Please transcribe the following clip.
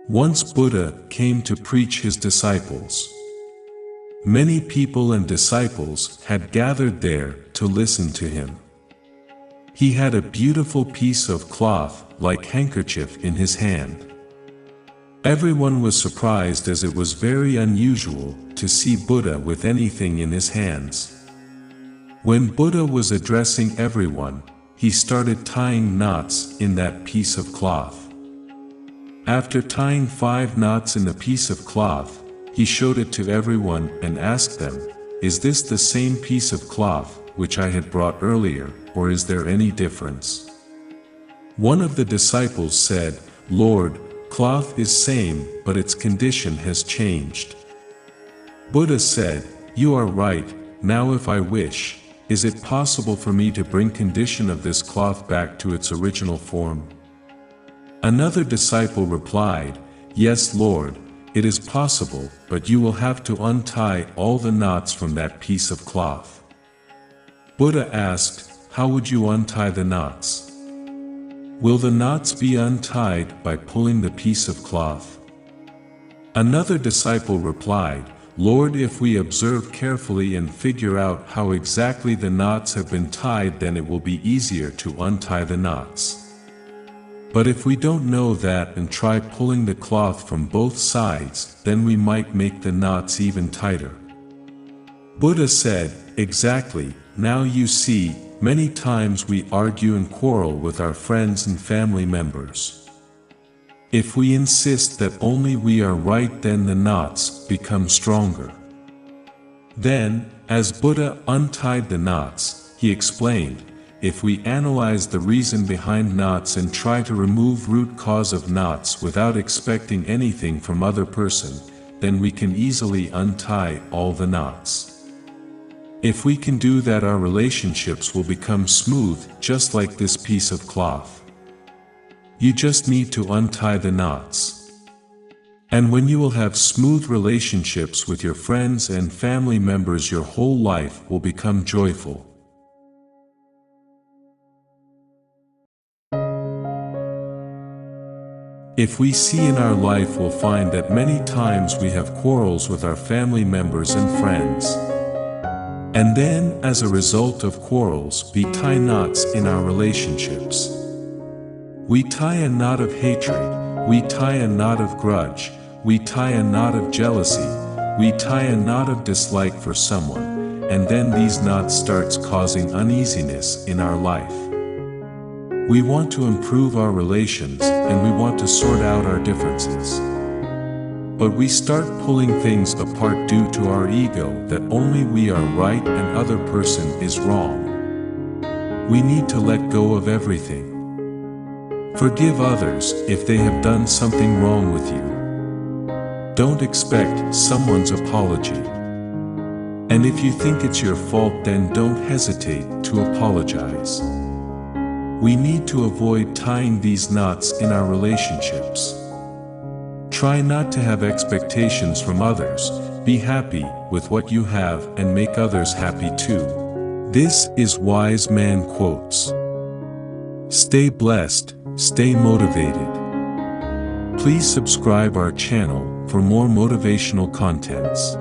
Once Buddha came to preach his disciples. Many people and disciples had gathered there to listen to him. He had a beautiful piece of cloth, like handkerchief, in his hand. Everyone was surprised, as it was very unusual to see Buddha with anything in his hands. When Buddha was addressing everyone, he started tying knots in that piece of cloth. After tying 5 knots in the piece of cloth, he showed it to everyone and asked them, "Is this the same piece of cloth which I had brought earlier, or is there any difference?" One of the disciples said, "Lord, cloth is same, but its condition has changed." Buddha said, "You are right. Now if I wish, is it possible for me to bring condition of this cloth back to its original form?" Another disciple replied, "Yes, Lord, it is possible, but you will have to untie all the knots from that piece of cloth." Buddha asked, "How would you untie the knots? Will the knots be untied by pulling the piece of cloth?" Another disciple replied, "Lord, if we observe carefully and figure out how exactly the knots have been tied, then it will be easier to untie the knots. But if we don't know that and try pulling the cloth from both sides, then we might make the knots even tighter." Buddha said, "Exactly. Now you see, many times we argue and quarrel with our friends and family members. If we insist that only we are right, then the knots become stronger." Then, as Buddha untied the knots, he explained, "If we analyze the reason behind knots and try to remove root cause of knots without expecting anything from other person, then we can easily untie all the knots. If we can do that, our relationships will become smooth, just like this piece of cloth. You just need to untie the knots. And when you will have smooth relationships with your friends and family members, your whole life will become joyful." If we see in our life, we'll find that many times we have quarrels with our family members and friends. And then, as a result of quarrels, we tie knots in our relationships. We tie a knot of hatred, we tie a knot of grudge, we tie a knot of jealousy, we tie a knot of dislike for someone, and then these knots starts causing uneasiness in our life. We want to improve our relations, and we want to sort out our differences. But we start pulling things apart due to our ego that only we are right and other person is wrong. We need to let go of everything. Forgive others if they have done something wrong with you. Don't expect someone's apology. And if you think it's your fault, then don't hesitate to apologize. We need to avoid tying these knots in our relationships. Try not to have expectations from others, be happy with what you have and make others happy too. This is Wise Man Quotes. Stay blessed, stay motivated. Please subscribe our channel for more motivational contents.